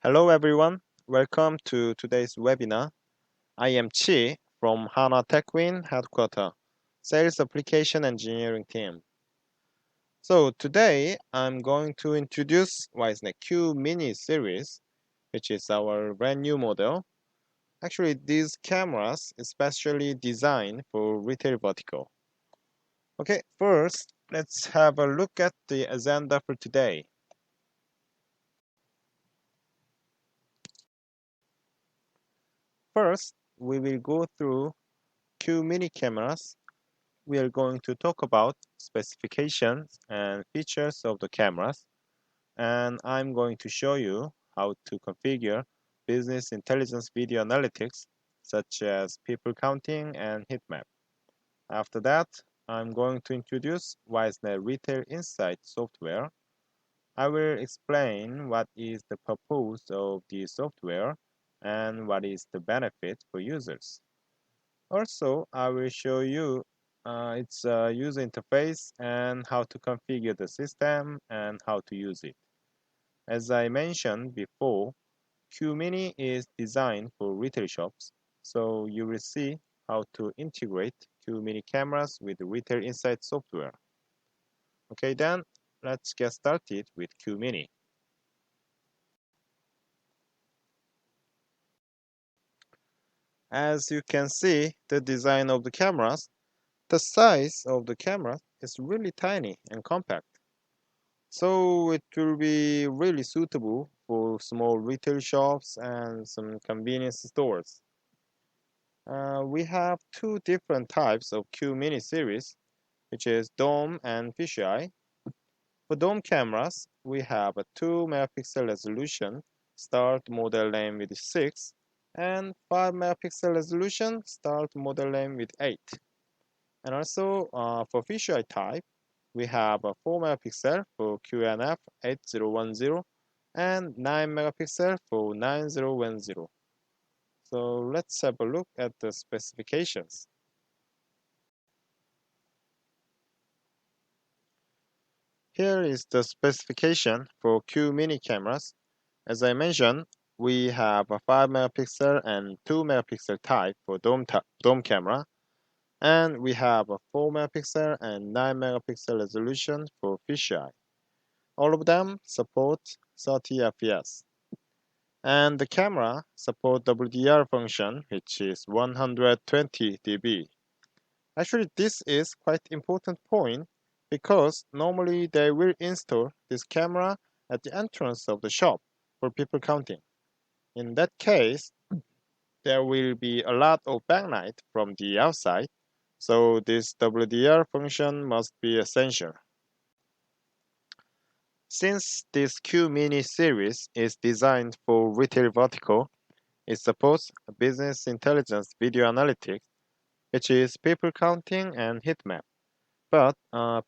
Hello everyone, welcome to today's webinar. I am Chi from HANA TechWin Headquarter, Sales Application Engineering Team. So today I'm going to introduce Wisnet Q Mini series, which is our brand new model. Actually, these cameras is specially designed for retail vertical. Okay, first let's have a look at the agenda for today. First, we will go through Q Mini cameras. We are going to talk about specifications and features of the cameras, and I'm going to show you how to configure business intelligence video analytics such as people counting and heat map. After that, I'm going to introduce Wisnet Retail Insight software. I will explain what is the purpose of the software and what is the benefit for users. Also, I will show you its user interface and how to configure the system and how to use it. As I mentioned before, QMini is designed for retail shops, so you will see how to integrate QMini cameras with the Retail Insight software. Okay, then let's get started with QMini. As you can see, the design of the cameras, the size of the camera is really tiny and compact. So it will be really suitable for small retail shops and some convenience stores. We have two different types of Q Mini series, which is dome and fisheye. For dome cameras, we have a 2 megapixel resolution, start model name with 6, and 5 megapixel resolution, start model name with 8. And also for fisheye type, we have a 4 megapixel for QNF 8010 and 9 megapixel for 9010. So let's have a look at the specifications. Here is the specification for Q Mini cameras. As I mentioned, we have a 5 megapixel and 2 megapixel type for dome camera, and we have a 4 megapixel and 9 megapixel resolution for fisheye. All of them support 30 fps. And the camera supports WDR function, which is 120 dB. Actually, this is quite important point because normally they will install this camera at the entrance of the shop for people counting. In that case, there will be a lot of backlight from the outside, so this WDR function must be essential. Since this Q Mini series is designed for retail vertical, it supports business intelligence video analytics, which is people counting and heat map. But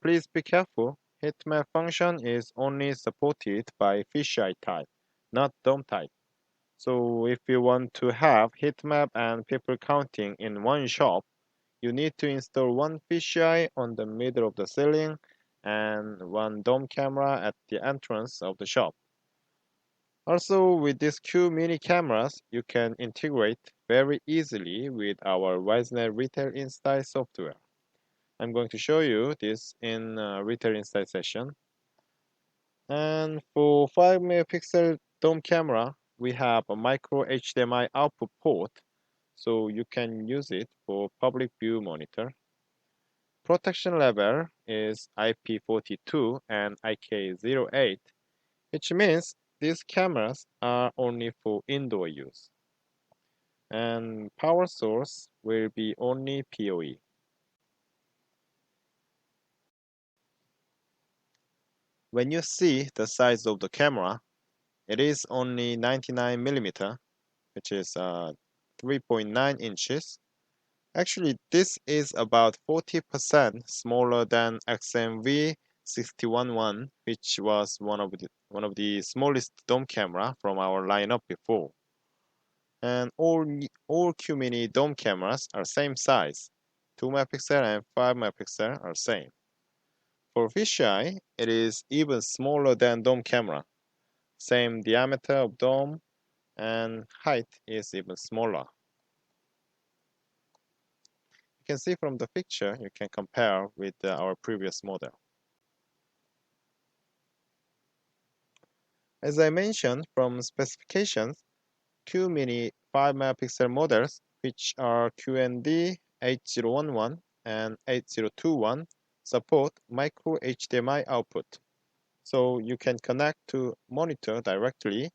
please be careful, heat map function is only supported by fisheye type, not dome type. So if you want to have heat map and people counting in one shop, you need to install one fisheye on the middle of the ceiling and one dome camera at the entrance of the shop. Also, with these Q Mini cameras, you can integrate very easily with our Wisnet Retail Insight software. I'm going to show you this in Retail Insight session. And for 5 megapixel dome camera, we have a micro HDMI output port, so you can use it for public view monitor. Protection level is IP42 and IK08, which means these cameras are only for indoor use. And power source will be only PoE. When you see the size of the camera, it is only 99 millimeter, which is 3.9 inches. Actually, this is about 40% smaller than XMV 611, which was one of the smallest dome camera from our lineup before. And all QMini dome cameras are same size. 2 megapixel and 5 megapixel are same. For fisheye, it is even smaller than dome camera. Same diameter of dome, and height is even smaller. You can see from the picture, you can compare with our previous model. As I mentioned from specifications, Q-mini 5 megapixel models, which are QND 8011 and 8021, support micro HDMI output. So you can connect to monitor directly.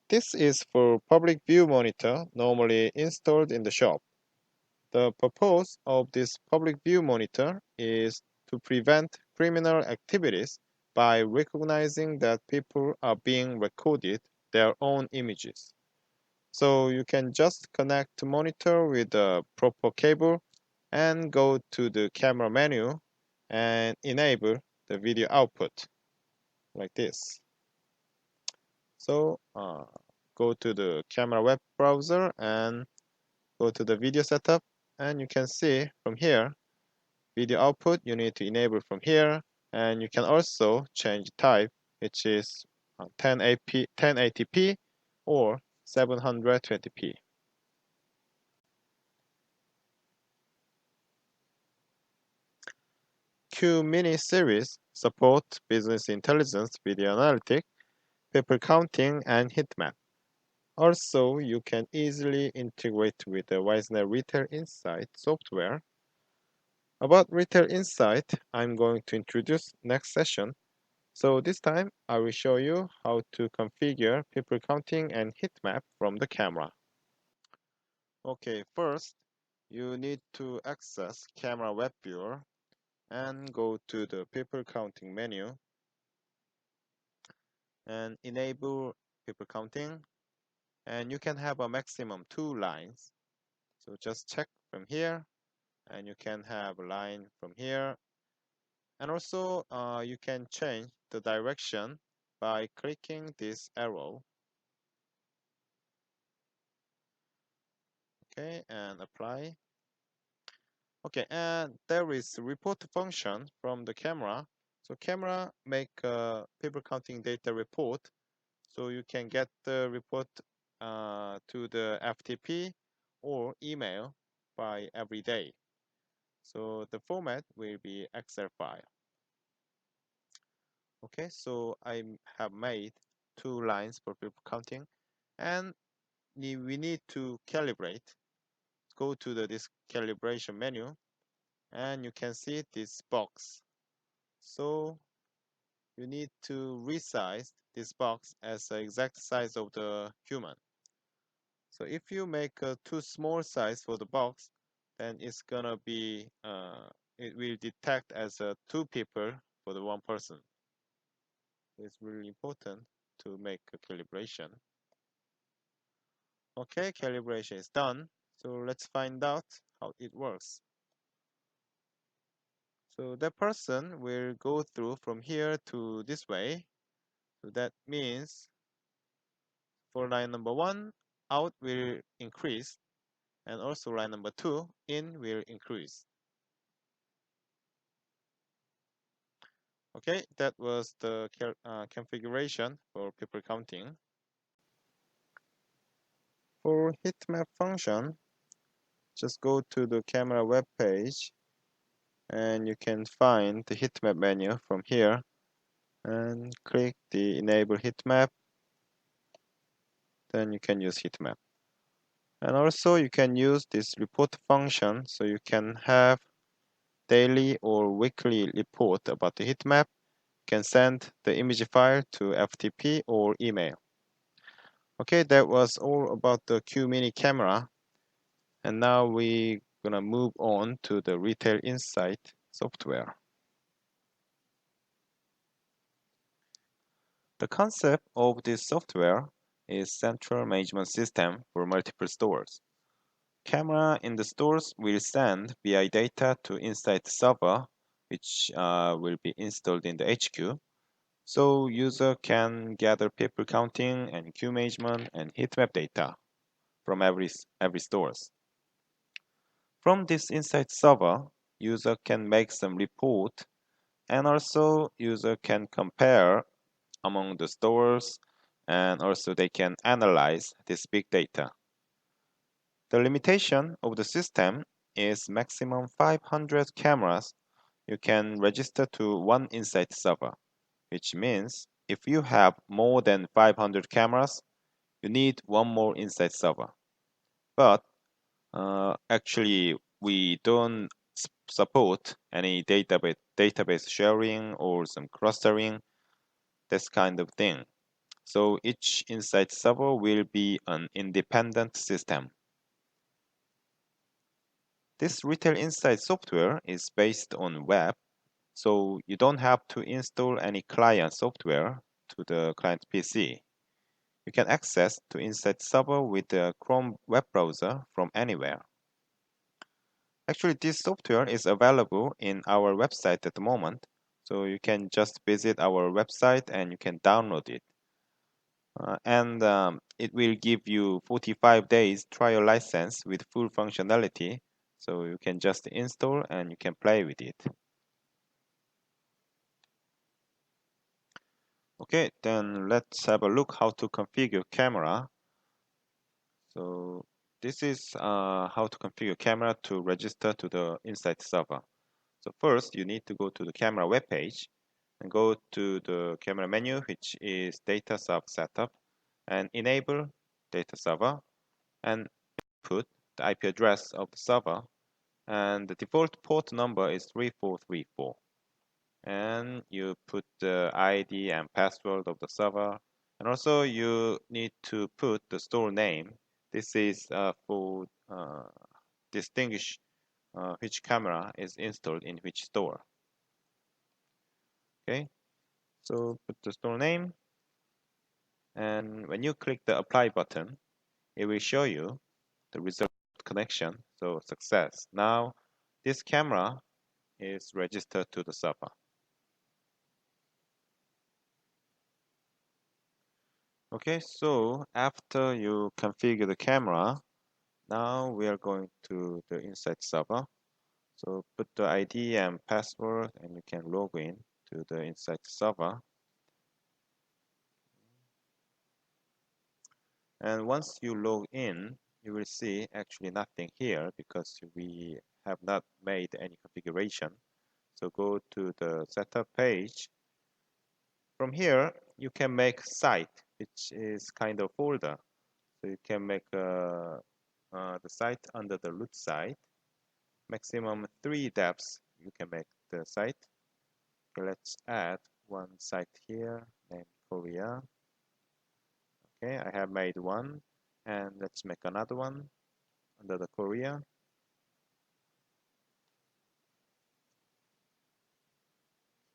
This is for public view monitor normally installed in the shop. The purpose of this public view monitor is to prevent criminal activities by recognizing that people are being recorded their own images. So you can just connect to monitor with the proper cable and go to the camera menu and enable the video output like this. So go to the camera web browser and go to the video setup, and you can see from here video output you need to enable from here, and you can also change type, which is 1080p or 720p. Q Mini series support business intelligence, video analytics, paper counting, and heat map. Also, you can easily integrate with the Wisner Retail Insight software. About Retail Insight, I'm going to introduce next session. So this time, I will show you how to configure paper counting and heat map from the camera. Okay, first, you need to access Camera Web Viewer and go to the paper counting menu and enable paper counting, and you can have a maximum 2 lines. So just check from here, and you can have a line from here, and also you can change the direction by clicking this arrow. Okay, and apply. Okay, and there is report function from the camera. So camera make a paper counting data report, so you can get the report to the FTP or email by every day. So the format will be Excel file. Okay, so I have made 2 lines for paper counting, and we need to calibrate. Go to this calibration menu, and you can see this box. So you need to resize this box as the exact size of the human. So if you make a too small size for the box, then it's gonna be it will detect as 2 people for the 1 person. It's really important to make a calibration. Okay, calibration is done. So let's find out how it works. So that person will go through from here to this way. So that means for line number 1, out will increase, and also line number 2, in will increase. Okay, that was the configuration for paper counting. For heat map function, just go to the camera web page, and you can find the heat map menu from here, and click the enable heat map. Then you can use heat map. And also you can use this report function, so you can have daily or weekly report about the heat map. You can send the image file to FTP or email. Okay, that was all about the Q Mini camera. And now we're gonna move on to the Retail Insight software. The concept of this software is central management system for multiple stores. Camera in the stores will send BI data to Insight server, which will be installed in the HQ. So user can gather paper counting and queue management and heat map data from every stores. From this Insight server, user can make some report, and also user can compare among the stores and also they can analyze this big data. The limitation of the system is maximum 500 cameras you can register to one Insight server, which means if you have more than 500 cameras, you need one more Insight server. But actually, we don't support any database sharing or some clustering, this kind of thing. So each Insight server will be an independent system. This Retail Insight software is based on web, so you don't have to install any client software to the client PC. You can access to Insight server with the Chrome web browser from anywhere. Actually, this software is available in our website at the moment, so you can just visit our website and you can download it. It will give you 45 days trial license with full functionality, so you can just install and you can play with it. Okay, then let's have a look how to configure camera. So this is how to configure camera to register to the Insight server. So first, you need to go to the camera web page and go to the camera menu, which is Data Server Setup, and enable Data Server, and put the IP address of the server, and the default port number is 3434. And you put the ID and password of the server, and also you need to put the store name. This is for distinguish which camera is installed in which store. Okay, so put the store name, and when you click the apply button, it will show you the result connection, so success. Now this camera is registered to the server. Okay, so after you configure the camera, now we are going to the Insight server. So put the ID and password and you can log in to the Insight server. And once you log in, you will see actually nothing here because we have not made any configuration. So go to the setup page. From here, you can make site, which is kind of folder. So you can make the site under the root site. Maximum 3 depths you can make the site. Okay, let's add one site here named Korea. Okay, I have made one, and let's make another one under the Korea.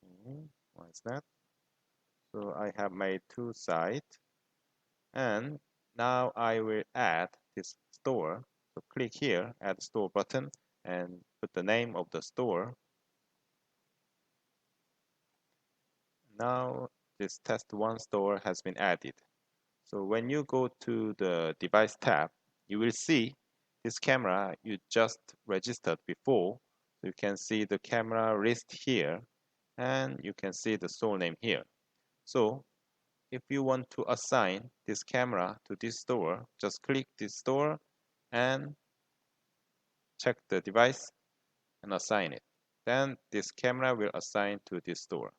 Okay, why is that? So I have made 2 sites, and now I will add this store. So click here, add store button, and put the name of the store. Now this test1 store has been added. So when you go to the device tab, you will see this camera you just registered before. So you can see the camera list here, and you can see the store name here. So if you want to assign this camera to this store, just click this store and check the device and assign it. Then this camera will assign to this store.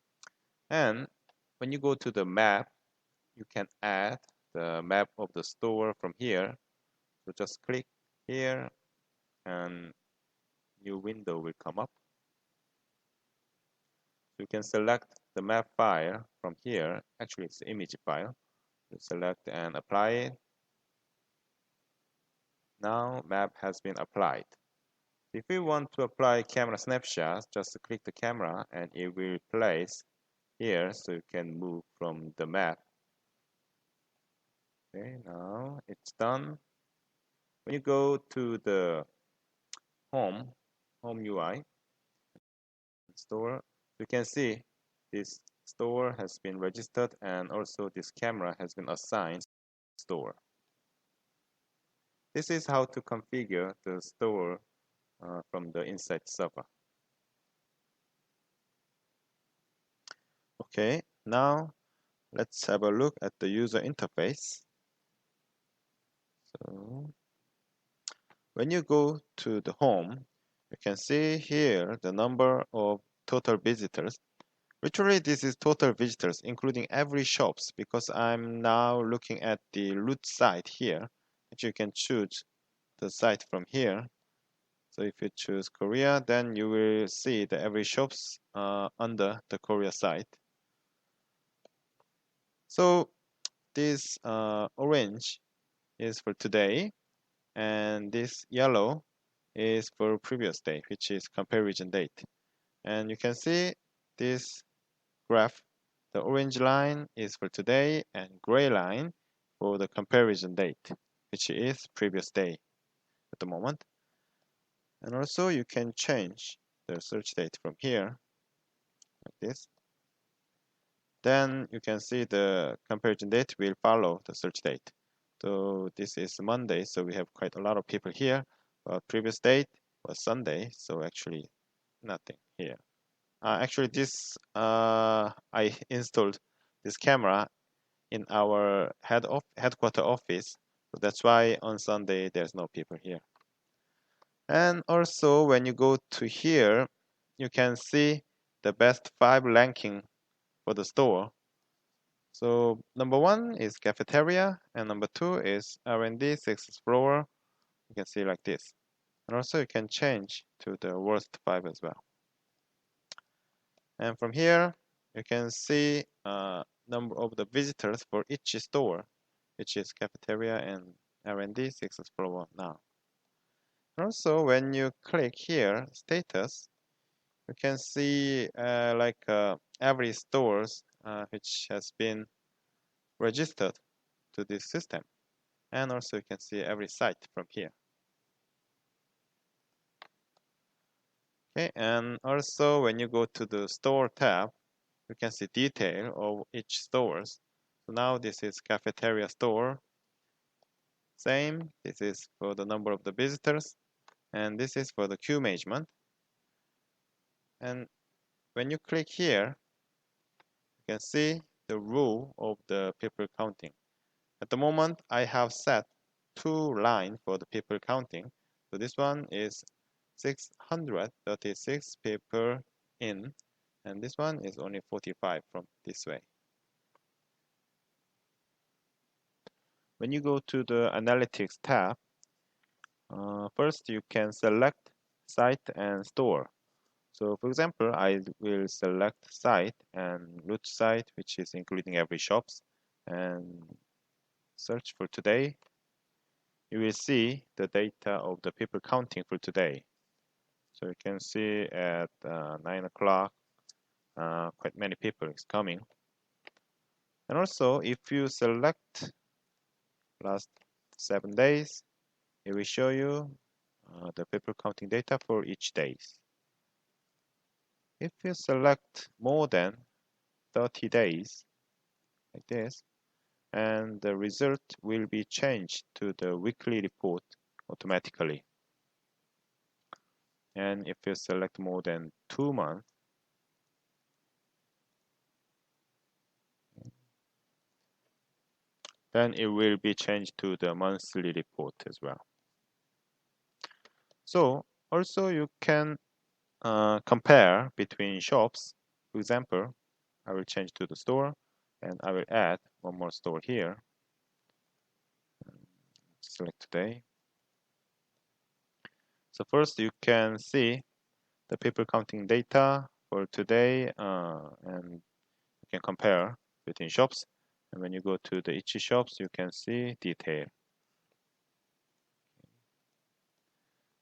And when you go to the map, you can add the map of the store from here. So just click here and new window will come up. You can select the map file from here. Actually, it's the image file. You select and apply it. Now map has been applied. If you want to apply camera snapshots, just click the camera and it will place here so you can move from the map. Okay, now it's done. When you go to the home UI store, you can see this store has been registered and also this camera has been assigned store. This is how to configure the store from the Insight server. Okay, now Let's have a look at the user interface. So when you go to the home, you can see here the number of total visitors. Literally, this is total visitors, including every shops, because I'm now looking at the root site here, which you can choose the site from here. So if you choose Korea, then you will see the every shops under the Korea site. So this orange is for today, and this yellow is for previous day, which is comparison date. And you can see this graph, the orange line is for today and gray line for the comparison date, which is previous day at the moment. And also you can change the search date from here, like this. Then you can see the comparison date will follow the search date. So this is Monday, so we have quite a lot of people here. But previous date was Sunday, so actually nothing here. Actually, this I installed this camera in our headquarter office, so that's why on Sunday there's no people here. And also, when you go to here, you can see the best 5 ranking for the store. So number 1 is cafeteria, and number 2 is R&D 6th Explorer. You can see like this. And also you can change to the worst 5 as well. And from here, you can see number of the visitors for each store, which is cafeteria and R&D 6th Explorer now. And also, when you click here, status, you can see every stores which has been registered to this system. And also you can see every site from here. Okay, and also when you go to the store tab, you can see detail of each stores. So now this is cafeteria store. Same, this is for the number of the visitors, and this is for the queue management. And when you click here, you can see the rule of the people counting. At the moment, I have set 2 lines for the people counting. So this one is 636 people in, and this one is only 45 from this way. When you go to the Analytics tab, first you can select site and store. So for example, I will select site and root site, which is including every shops, and search for today. You will see the data of the people counting for today. So you can see at 9 o'clock, quite many people is coming. And also, if you select last 7 days, it will show you the people counting data for each days. If you select more than 30 days, like this, and the result will be changed to the weekly report automatically. And if you select more than 2 months, then it will be changed to the monthly report as well. So also you can compare between shops. For example, I will change to the store and I will add one more store here. Select today. So first you can see the people counting data for today and you can compare between shops. And when you go to the each shops, you can see detail.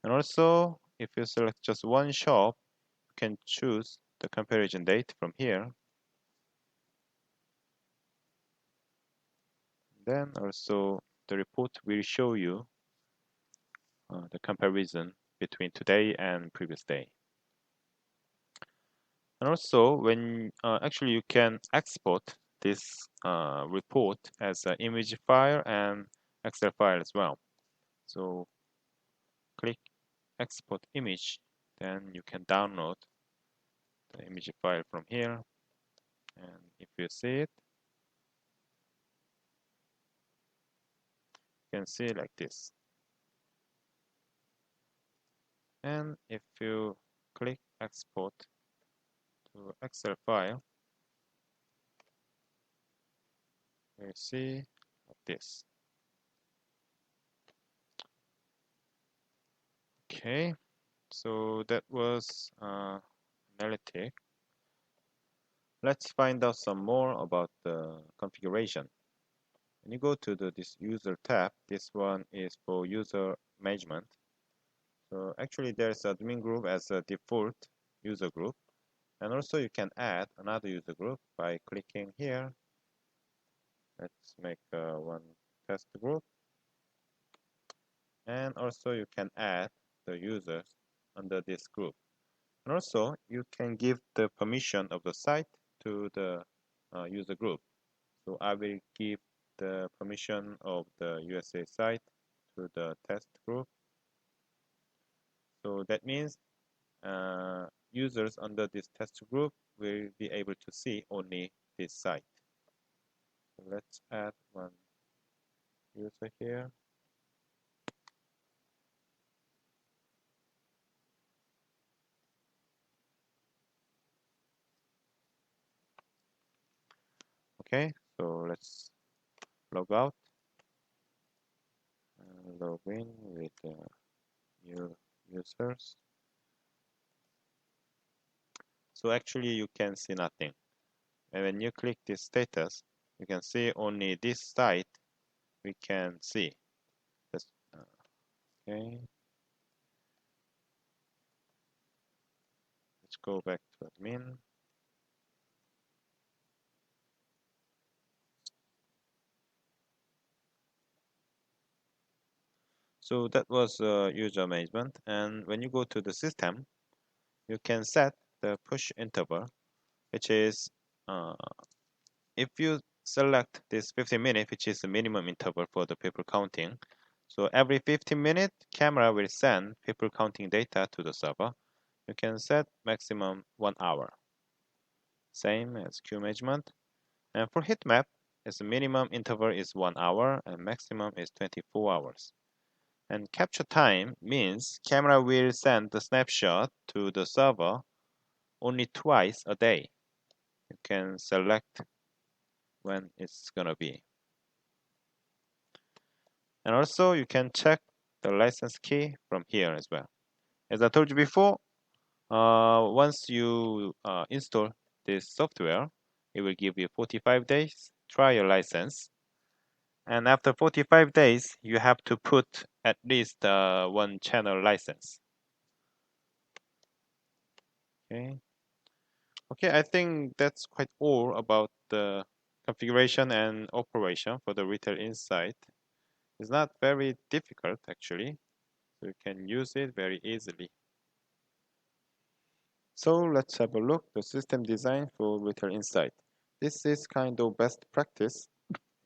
And also, if you select just one shop, you can choose the comparison date from here. Then also the report will show you the comparison between today and previous day. And also, when actually you can export this report as an image file and Excel file as well. So click export image, then you can download the image file from here. And if you see it, can see like this. And if you click export to Excel file, you see like this. Okay, so that was analytic. Let's find out some more about the configuration. When you go to this user tab, this one is for user management. So actually there's admin group as a default user group. And also you can add another user group by clicking here. Let's make one test group. And also you can add the users under this group. And also you can give the permission of the site to the user group. So I will give the permission of the USA site to the test group. So that means users under this test group will be able to see only this site. So let's add one user here. Okay, so let's log out and log in with new users. So actually you can see nothing. And when you click this status, you can see only this site we can see. That's, okay. Let's go back to admin. So that was user management. And when you go to the system, you can set the push interval, which is if you select this 15 minutes, which is the minimum interval for the people counting. So every 15 minutes, camera will send people counting data to the server. You can set maximum 1 hour. Same as queue management. And for heat map, its minimum interval is 1 hour and maximum is 24 hours. And capture time means camera will send the snapshot to the server only twice a day. You can select when it's gonna be. And also you can check the license key from here as well. As I told you before, once you install this software, it will give you 45 days trial license. And after 45 days, you have to put at least one channel license. Okay. Okay, I think that's quite all about the configuration and operation for the Retail Insight. It's not very difficult actually, so you can use it very easily. So let's have a look the system design for Retail Insight. This is kind of best practice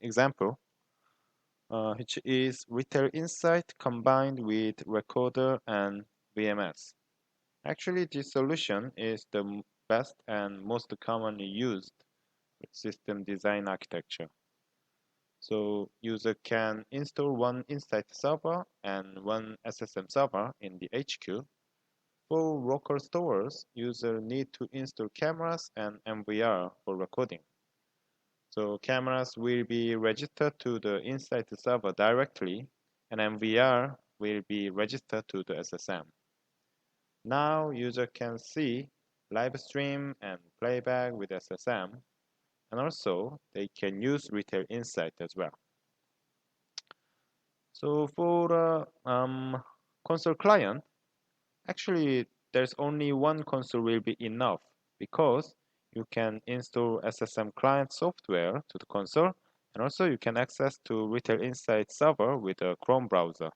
example, which is Retail Insight combined with Recorder and VMS. Actually, this solution is the best and most commonly used system design architecture. So user can install one Insight server and one SSM server in the HQ. For local stores, user need to install cameras and MVR for recording. So cameras will be registered to the Insight server directly, and MVR will be registered to the SSM. Now user can see live stream and playback with SSM, and also they can use Retail Insight as well. So for console client, actually there's only one console will be enough because you can install SSM client software to the console, and also you can access to Retail Insight server with a Chrome browser.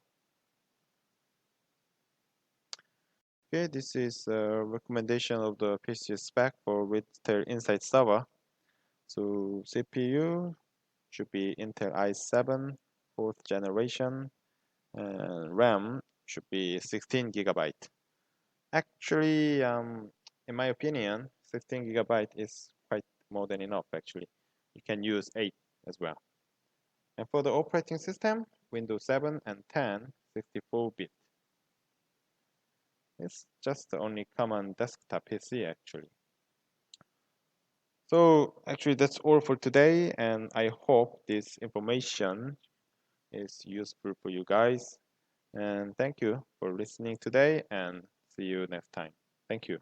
Okay, this is a recommendation of the PC spec for Retail Insight server. So CPU should be Intel i7 4th generation, and RAM should be 16 gigabyte. Actually, in my opinion, 16 gigabyte is quite more than enough actually. You can use 8 as well. And for the operating system, Windows 7 and 10, 64-bit. It's just the only common desktop PC actually. So actually that's all for today, and I hope this information is useful for you guys. And thank you for listening today, and see you next time. Thank you.